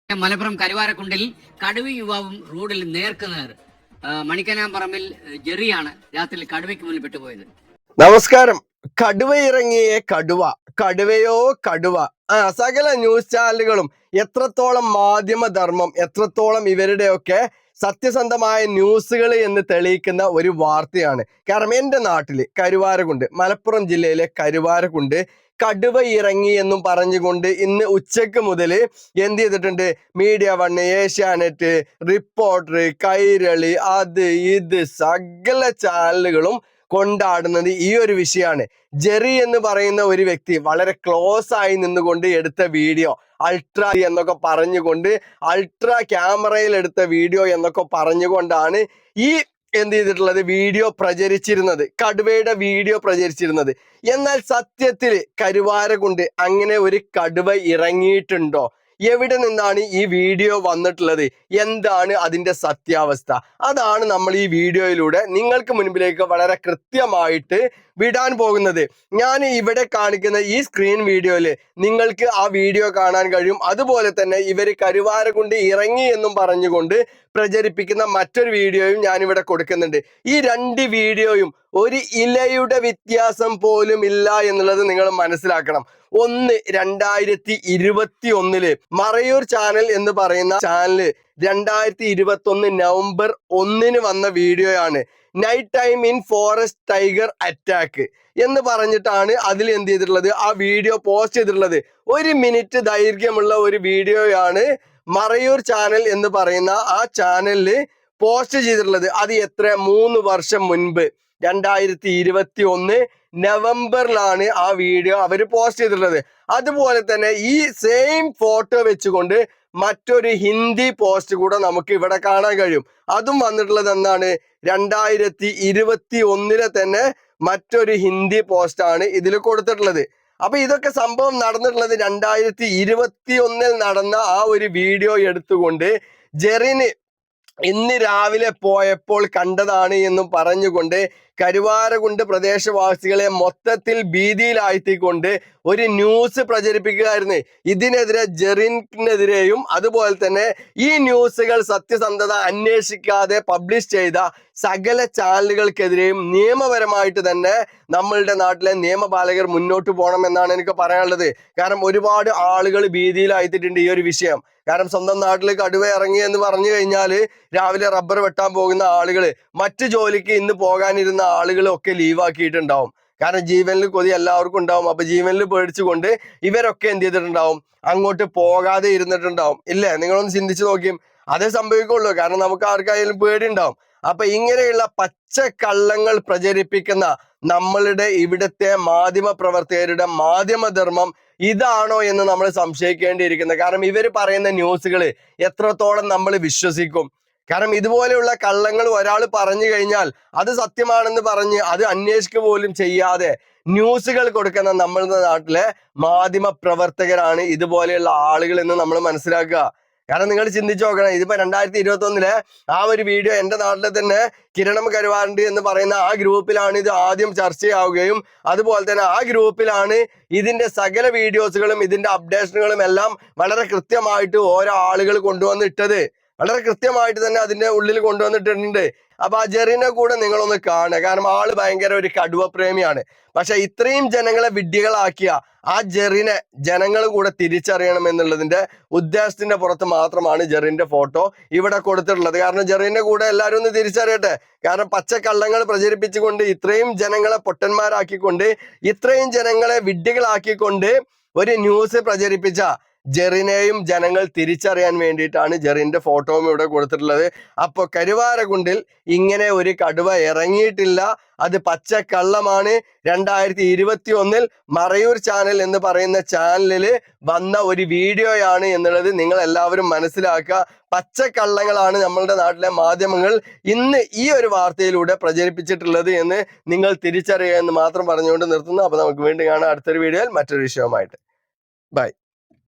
മലപ്പുറം കരുവാരക്കുണ്ടിൽ കടുവ യുവാവും റോഡിൽ നേർക്കുനേർ. മണിക്കനാമ്പറമ്പിൽ ജെറിയാണ് രാത്രി കടുവയ്ക്ക് മുന്നിൽ പെട്ടുപോയത്. നമസ്കാരം. കടുവ ഇറങ്ങിയ കടുവയോ കടുവ. സകല ന്യൂസ് ചാനലുകളും എത്രത്തോളം മാധ്യമധർമ്മം, എത്രത്തോളം ഇവരുടെയൊക്കെ സത്യസന്ധമായ ന്യൂസുകൾ എന്ന് തെളിയിക്കുന്ന ഒരു വാർത്തയാണ്. കാരണം എൻ്റെ നാട്ടില് കരുവാരക്കുണ്ട്, മലപ്പുറം ജില്ലയിലെ കരുവാരക്കുണ്ട് കടുവ ഇറങ്ങി എന്നും പറഞ്ഞുകൊണ്ട് ഇന്ന് ഉച്ചക്ക് മുതൽ എന്ത് ചെയ്തിട്ടുണ്ട്? Media one, Asianet, reporter, Kairali, അത് ഇത് സകല ചാനലുകളും കൊണ്ടാടുന്നത് ഈ ഒരു വിഷയമാണ്. ജെറി എന്ന് പറയുന്ന ഒരു വ്യക്തി വളരെ ക്ലോസ് ആയി നിന്നുകൊണ്ട് എടുത്ത വീഡിയോ, അൾട്രാ എന്നൊക്കെ പറഞ്ഞുകൊണ്ട്, അൾട്രാ ക്യാമറയിൽ എടുത്ത വീഡിയോ എന്നൊക്കെ പറഞ്ഞുകൊണ്ടാണ് ഈ എന്ത് ചെയ്തിട്ടുള്ളത് വീഡിയോ പ്രചരിച്ചിരുന്നത്, കടുവയുടെ വീഡിയോ പ്രചരിച്ചിരുന്നത്. എന്നാൽ സത്യത്തിൽ കരുവാരക്കുണ്ട് അങ്ങനെ ഒരു കടുവ ഇറങ്ങിയിട്ടുണ്ടോ? എവിടെ നിന്നാണ് ഈ വീഡിയോ വന്നിട്ടുള്ളത്? എന്താണ് അതിന്റെ സത്യാവസ്ഥ? അതാണ് നമ്മൾ ഈ വീഡിയോയിലൂടെ നിങ്ങൾക്ക് മുൻപിലേക്ക് വളരെ കൃത്യമായിട്ട് വിടാൻ പോകുന്നത്. ഞാൻ ഇവിടെ കാണിക്കുന്ന ഈ സ്ക്രീൻ വീഡിയോയിൽ നിങ്ങൾക്ക് ആ വീഡിയോ കാണാൻ കഴിയും. അതുപോലെ തന്നെ ഇവർ കരുവാരക്കുണ്ട് ഇറങ്ങി എന്നും പറഞ്ഞുകൊണ്ട് പ്രചരിപ്പിക്കുന്ന മറ്റൊരു വീഡിയോയും ഞാൻ ഇവിടെ കൊടുക്കുന്നുണ്ട്. ഈ രണ്ട് വീഡിയോയും ഒരു ഇലയുടെ വ്യത്യാസം പോലും ഇല്ല എന്നുള്ളത് നിങ്ങൾ മനസ്സിലാക്കണം. ഒന്ന് 2021 മറയൂർ ചാനൽ എന്ന് പറയുന്ന ചാനല് 2021 നവംബർ 1 വന്ന വീഡിയോയാണ്. Night time in forest tiger attack എന്ന് പറഞ്ഞിട്ടാണ് അതിൽ എന്ത് ചെയ്തിട്ടുള്ളത്, ആ വീഡിയോ പോസ്റ്റ് ചെയ്തിട്ടുള്ളത്. 1 മിനിറ്റ് ദൈർഘ്യമുള്ള ഒരു വീഡിയോയാണ് മറയൂർ ചാനൽ എന്ന് പറയുന്ന ആ ചാനലില് പോസ്റ്റ് ചെയ്തിട്ടുള്ളത്. അത് 3 വർഷം മുൻപ് 2021 നവംബറിലാണ് ആ വീഡിയോ അവർ പോസ്റ്റ് ചെയ്തിട്ടുള്ളത്. അതുപോലെ തന്നെ ഈ സെയിം ഫോട്ടോ വെച്ചുകൊണ്ട് മറ്റൊരു ഹിന്ദി പോസ്റ്റ് കൂടെ നമുക്ക് ഇവിടെ കാണാൻ കഴിയും. അതും വന്നിട്ടുള്ളത് എന്നാണ് 2021 തന്നെ മറ്റൊരു ഹിന്ദി പോസ്റ്റാണ് ഇതിൽ കൊടുത്തിട്ടുള്ളത്. അപ്പൊ ഇതൊക്കെ സംഭവം നടന്നിട്ടുള്ളത് 2021 നടന്ന ആ ഒരു വീഡിയോ എടുത്തുകൊണ്ട് ജെറിന് ഇന്ന് രാവിലെ പോയപ്പോൾ കണ്ടതാണ് എന്നും പറഞ്ഞുകൊണ്ട് കരുവാരക്കുണ്ട് പ്രദേശവാസികളെ മൊത്തത്തിൽ ഭീതിയിലാഴ്ത്തിക്കൊണ്ട് ഒരു ന്യൂസ് പ്രചരിപ്പിക്കുകയായിരുന്നു. ഇതിനെതിരെ ജെറിനെതിരെയും അതുപോലെ തന്നെ ഈ ന്യൂസുകൾ സത്യസന്ധത അന്വേഷിക്കാതെ പബ്ലിഷ് ചെയ്ത സകല ചാനലുകൾക്കെതിരെയും നിയമപരമായിട്ട് തന്നെ നമ്മളുടെ നാട്ടിലെ നിയമപാലകർ മുന്നോട്ട് പോകണമെന്നാണ് എനിക്ക് പറയാനുള്ളത്. കാരണം ഒരുപാട് ആളുകൾ ഭീതിയിലായിട്ടുണ്ട് ഈ ഒരു വിഷയം. കാരണം സ്വന്തം നാട്ടിൽ കടുവ ഇറങ്ങി എന്ന് പറഞ്ഞു കഴിഞ്ഞാൽ രാവിലെ റബ്ബർ വെട്ടാൻ പോകുന്ന ആളുകൾ, മറ്റു ജോലിക്ക് ഇന്ന് പോകാനിരുന്ന ആളുകളും ഒക്കെ ലീവാക്കിയിട്ടുണ്ടാവും. കാരണം ജീവനിൽ കൊതി എല്ലാവർക്കും ഉണ്ടാവും. അപ്പൊ ജീവനിൽ പേടിച്ചുകൊണ്ട് ഇവരൊക്കെ എന്ത് ചെയ്തിട്ടുണ്ടാവും, അങ്ങോട്ട് പോകാതെ ഇരുന്നിട്ടുണ്ടാവും. ഇല്ലേ? നിങ്ങളൊന്ന് ചിന്തിച്ചു നോക്കിയും അതേ സംഭവിക്കുള്ളൂ. കാരണം നമുക്ക് ആർക്കായാലും പേടി ഉണ്ടാവും. അപ്പൊ ഇങ്ങനെയുള്ള പച്ചക്കള്ളങ്ങൾ പ്രചരിപ്പിക്കുന്ന നമ്മളുടെ ഇവിടുത്തെ മാധ്യമ പ്രവർത്തകരുടെ മാധ്യമധർമ്മം ഇതാണോ എന്ന് നമ്മൾ സംശയിക്കേണ്ടിയിരിക്കുന്നത്. കാരണം ഇവർ പറയുന്ന ന്യൂസുകൾ എത്രത്തോളം നമ്മൾ വിശ്വസിക്കും? കാരണം ഇതുപോലെയുള്ള കള്ളങ്ങൾ ഒരാൾ പറഞ്ഞു കഴിഞ്ഞാൽ അത് സത്യമാണെന്ന് പറഞ്ഞ് അത് അന്വേഷിക്കുക പോലും ചെയ്യാതെ ന്യൂസുകൾ കൊടുക്കുന്ന നമ്മളുടെ നാട്ടിലെ മാധ്യമ പ്രവർത്തകരാണ് ഇതുപോലെയുള്ള ആളുകൾ എന്ന് നമ്മൾ മനസ്സിലാക്കുക. കാരണം നിങ്ങൾ ചിന്തിച്ചു നോക്കണം, ഇതിപ്പോ 2021 ആ ഒരു വീഡിയോ എൻ്റെ നാട്ടിലെ തന്നെ കിരണം കരുവാറുണ്ട് എന്ന് പറയുന്ന ആ ഗ്രൂപ്പിലാണ് ഇത് ആദ്യം ചർച്ചയാവുകയും അതുപോലെ തന്നെ ആ ഗ്രൂപ്പിലാണ് ഇതിന്റെ സകല വീഡിയോസുകളും ഇതിന്റെ അപ്ഡേഷനുകളും എല്ലാം വളരെ കൃത്യമായിട്ട് ഓരോ ആളുകൾ കൊണ്ടുവന്നിട്ടത്. വളരെ കൃത്യമായിട്ട് തന്നെ അതിന്റെ ഉള്ളിൽ കൊണ്ടുവന്നിട്ടുണ്ട്. അപ്പൊ ആ ജെറിനെ കൂടെ നിങ്ങളൊന്ന് കാണുക. കാരണം ആള് ഭയങ്കര ഒരു കടുവ പ്രേമിയാണ്. പക്ഷെ ഇത്രയും ജനങ്ങളെ വിഡ്ഢികളാക്കിയ ആ ജെറിനെ ജനങ്ങൾ കൂടെ തിരിച്ചറിയണം എന്നുള്ളതിന്റെ ഉദ്ദേശത്തിന്റെ പുറത്ത് മാത്രമാണ് ജെറിന്റെ ഫോട്ടോ ഇവിടെ കൊടുത്തിട്ടുള്ളത്. കാരണം ജെറിന്റെ കൂടെ എല്ലാവരും ഒന്ന് തിരിച്ചറിയട്ടെ. കാരണം പച്ചക്കള്ളങ്ങൾ പ്രചരിപ്പിച്ചുകൊണ്ട് ഇത്രയും ജനങ്ങളെ പൊട്ടന്മാരാക്കിക്കൊണ്ട് ഇത്രയും ജനങ്ങളെ വിഡ്ഢികളാക്കിക്കൊണ്ട് ഒരു ന്യൂസ് പ്രചരിപ്പിച്ച ജെറിനെയും ജനങ്ങൾ തിരിച്ചറിയാൻ വേണ്ടിയിട്ടാണ് ജെറിന്റെ ഫോട്ടോയും ഇവിടെ കൊടുത്തിട്ടുള്ളത്. അപ്പൊ കരുവാരക്കുണ്ടിൽ ഇങ്ങനെ ഒരു കടുവ ഇറങ്ങിയിട്ടില്ല, അത് പച്ചക്കള്ളമാണ്. 2021 മറയൂർ ചാനൽ എന്ന് പറയുന്ന ചാനലിൽ വന്ന ഒരു വീഡിയോയാണ് എന്നുള്ളത് നിങ്ങൾ എല്ലാവരും മനസ്സിലാക്കുക. പച്ചക്കള്ളങ്ങളാണ് നമ്മളുടെ നാട്ടിലെ മാധ്യമങ്ങൾ ഇന്ന് ഈ ഒരു വാർത്തയിലൂടെ പ്രചരിപ്പിച്ചിട്ടുള്ളത് എന്ന് നിങ്ങൾ തിരിച്ചറിയുക എന്ന് മാത്രം പറഞ്ഞുകൊണ്ട് നിർത്തുന്നു. അപ്പൊ നമുക്ക് വീണ്ടും കാണാം അടുത്തൊരു വീഡിയോയിൽ മറ്റൊരു വിഷയവുമായിട്ട്. ബൈ.